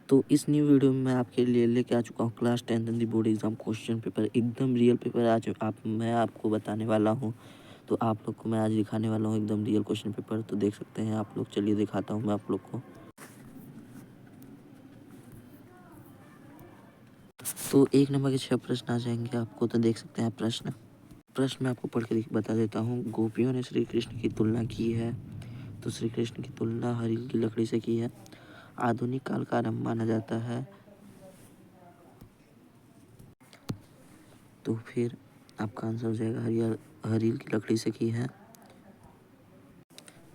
तो इस new video में मैं आपके लिए लेके आ चुका हूँ क्लास 10th दी बोर्ड एग्जाम क्वेश्चन पेपर। एकदम रियल पेपर आज मैं आपको बताने वाला हूँ। तो आप लोग को मैं आज दिखाने वाला हूँ एकदम रियल क्वेश्चन पेपर। तो देख सकते हैं आप लोग, चलिए दिखाता हूँ मैं आप लोग को। तो 1 नंबर के 6 प्रश्न आ जाएंगे आपको। तो देख सकते हैं प्रश्न मैं आपको पढ़ के बता देता हूँ। गोपियों ने श्री कृष्ण की तुलना की है, तो श्री कृष्ण की तुलना हरील की लकड़ी से की है। आधुनिक काल का आरंभ माना जाता है, तो फिर आपका आंसर हो जाएगा हरील की लकड़ी से की है।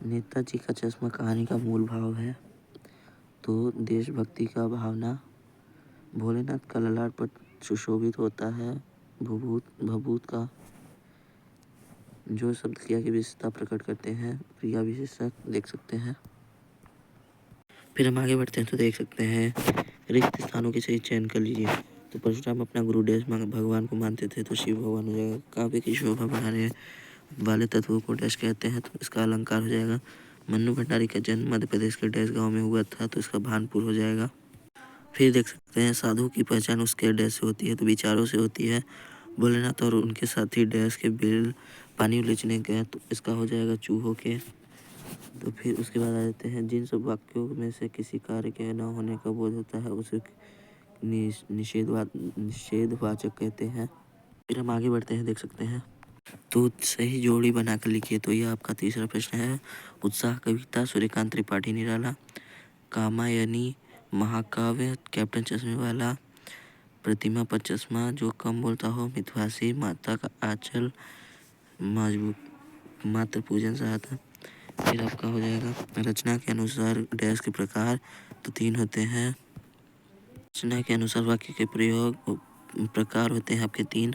नेताजी का चश्मा कहानी का मूल भाव है, तो देशभक्ति का भावना। भोलेनाथ का ललाट पर सुशोभित होता है भभूत का। जो शब्द क्रिया की विशेषता प्रकट करते हैं, क्रिया विशेषक। देख सकते हैं। फिर हम आगे बढ़ते हैं तो देख सकते हैं रिक्त स्थानों के सही चयन कर लीजिए। तो परशुराम अपना गुरु डैश भगवान को मानते थे, तो शिव भगवान हो जाएगा। काव्य की शोभा बढ़ाने वाले तत्वों को डैश कहते हैं, तो इसका अलंकार हो जाएगा। मन्नू भंडारी का जन्म मध्य प्रदेश के डैश गांव में हुआ था, तो इसका भानपुर हो जाएगा। फिर देख सकते हैं साधु की पहचान उसके डैश से होती है, तो विचारों से होती है। भोलेनाथ और उनके साथी डैश के बिल पानी उलीचने गए, तो इसका हो जाएगा चूहों के। तो फिर उसके बाद आ जाते हैं जिन सब वाक्यों में से किसी कार्य के न होने का बोध होता है उसे निषेधवाचक कहते हैं। फिर हम आगे बढ़ते हैं, देख सकते हैं। तो सही जोड़ी बनाकर लिखिए। तो यह आपका तीसरा प्रश्न है। उत्साह कविता सूर्यकांत त्रिपाठी निराला। कामायनी महाकाव्य कैप्टन चश्मे वाला। प्रतिमा पर चश्मा जो कम बोलता हो मितभाषी। माता का आंचल मजबूत मात्र पूजन सहायता। फिर आपका हो जाएगा रचना के अनुसार डैश के प्रकार, तो 3 होते हैं। रचना के अनुसार वाक्य के प्रयोग प्रकार होते हैं आपके 3।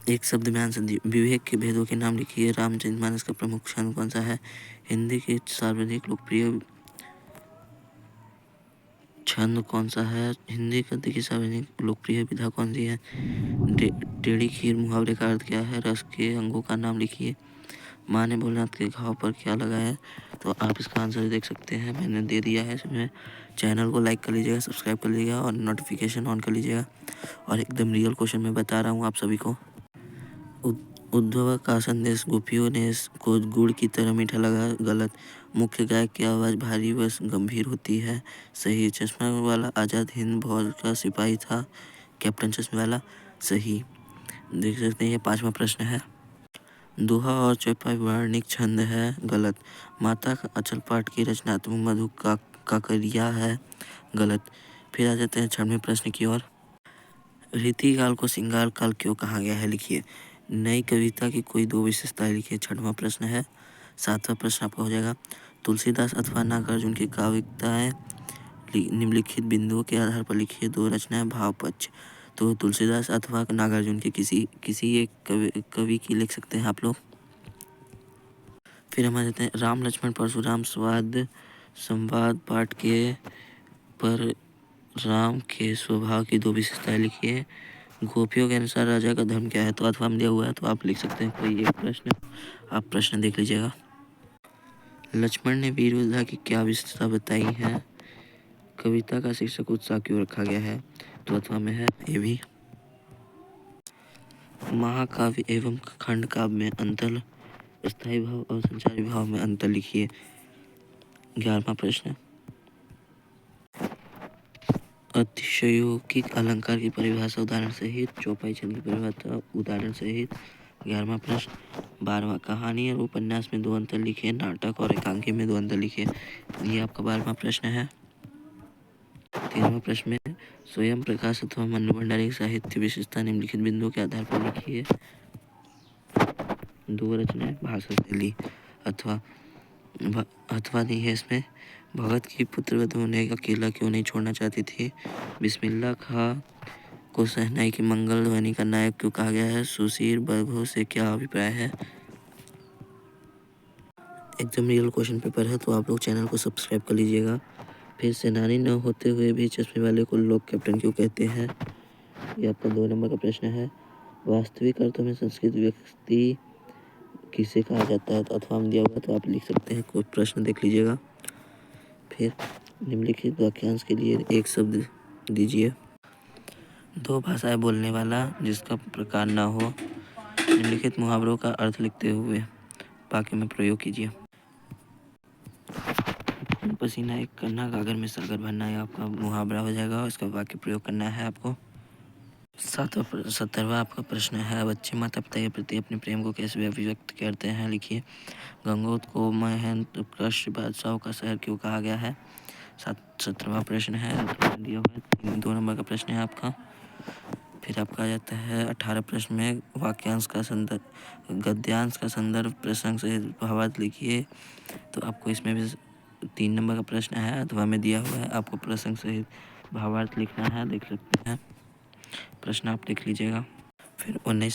एक शब्द में आंसर दिए। विवेक के भेदों के नाम लिखिए। रामचरितमानस का प्रमुख छंद कौन सा है? हिंदी की सर्वाधिक लोकप्रिय छंद कौन सा है? हिंदी गद्य की सर्वाधिक लोकप्रिय विधा कौन सी है? टेढ़ी खीर मुहावरे का अर्थ क्या है? रस के अंगों का नाम लिखिए। माँ ने भोलेनाथ के घाव पर क्या लगाया? तो आप इसका आंसर देख सकते हैं, मैंने दे दिया है इसमें। चैनल को लाइक कर लीजिएगा, सब्सक्राइब कर लीजिएगा और नोटिफिकेशन ऑन कर लीजिएगा। और एकदम रियल क्वेश्चन मैं बता रहा हूँ आप सभी को। उद्धव का संदेश गोपियों ने को गुड़ की तरह मीठा लगा। गलत। मुख्य गायक की आवाज़ भारी व गंभीर होती है। सही। चश्मा वाला आज़ाद हिंद फौज का सिपाही था। कैप्टन चश्मे वाला। सही। देख सकते हैं ये 5वां प्रश्न है। दोहा और चौपाई वर्णिक छंद है। गलत। माता का अचल पाठ की रचनात्मक मधु का काकरिया है। गलत। फिर आ जाते हैं 6वें प्रश्न की ओर। रीति काल को श्रृंगार काल क्यों कहा गया है? लिखिए। नई कविता की कोई 2 विशेषताएं लिखिए। 6वां प्रश्न है। 7वां प्रश्न आपका हो जाएगा तुलसीदास अथवा नागार्जुन की काव्यिकताएं निम्नलिखित बिंदुओं के आधार पर लिखिए। 2 रचनाएं भाव पक्ष। तो तुलसीदास अथवा नागार्जुन के किसी एक कवि की लिख सकते हैं आप लोग। फिर हम आ जाते हैं राम लक्ष्मण परशुराम संवाद पाठ के पर राम के स्वभाव की 2 विशेषताएं लिखिए। गोपियों के अनुसार राजा का धर्म क्या है? तो अथवा में दिया हुआ है, तो आप लिख सकते हैं कोई एक प्रश्न। आप प्रश्न देख लीजिएगा। लक्ष्मण ने वीर योद्धा की क्या विशेषता बताई है? कविता का शीर्षक उत्साह क्यों रखा गया है? तो अथवा में है ये भी। महाकाव्य एवं खंड काव्य में अंतर। स्थायी भाव और संचारी भाव में अंतर लिखिए। 11वां प्रश्न। अतिशयोक्ति अलंकार की परिभाषा उदाहरण सहित। चौपाई छंद की परिभाषा उदाहरण सहित। 11वां प्रश्न। 12वां कहानी और उपन्यास में 2 अंतर लिखे। नाटक और एकांकी में 2 अंतर लिखे। ये आपका 12वां प्रश्न है। 13वां प्रश्न में स्वयं प्रकाश अथवा मन्नू भंडारी की साहित्य विशेषता निम्नलिखित बिंदुओं के आधार पर लिखिए। 2 रचनाएं भाषा शैली अथवा नहीं है इसमें। भगत की पुत्रवधू होने अकेला क्यों नहीं छोड़ना चाहती थी? बिस्मिल्लाह खां को शहनाई की मंगल ध्वनि का नायक क्यों कहा गया है? सुशीर वैभव से क्या अभिप्राय है? एकदम रियल क्वेश्चन पेपर है, तो आप लोग चैनल को सब्सक्राइब कर लीजिएगा। फिर सेनानी न होते हुए भी चश्मे वाले को लोग कैप्टन क्यों कहते हैं? ये आपका 2 नंबर का प्रश्न है। वास्तविक अर्थों में संस्कृत व्यक्ति किसे कहा जाता है? तो अथवा में दिया हुआ, तो आप लिख सकते हैं, कोई प्रश्न देख लीजिएगा। फिर निम्नलिखित वाक्यांश के लिए एक शब्द दीजिए। दो भाषाएं बोलने वाला जिसका प्रकार न हो। निम्नलिखित मुहावरों का अर्थ लिखते हुए वाक्य में प्रयोग कीजिए। खून पसीना एक करना, गागर में सागर भरना, ये आपका मुहावरा हो जाएगा। इसका वाक्य प्रयोग करना है आपको। 17वां आपका प्रश्न है, बच्चे माता पिता के प्रति अपने प्रेम को कैसे अभिव्यक्त करते हैं, लिखिए। गंगोत को महंत उत्कृष्ट बादशाहों का शहर क्यों कहा गया है। 17वां प्रश्न है, दिया हुआ है, 2 नंबर का प्रश्न है आपका। फिर आपका आ जाता है 18 प्रश्न में वाक्यांश का संदर्भ, गद्यांश का संदर्भ प्रसंग से भावार्थ लिखिए। तो आपको इसमें भी 3 नंबर का प्रश्न है, अथवा में दिया हुआ है, आपको प्रसंग सहित भावार्थ लिखना है, देख सकते हैं। प्रश्न आप लिख लीजिएगा। फिर 19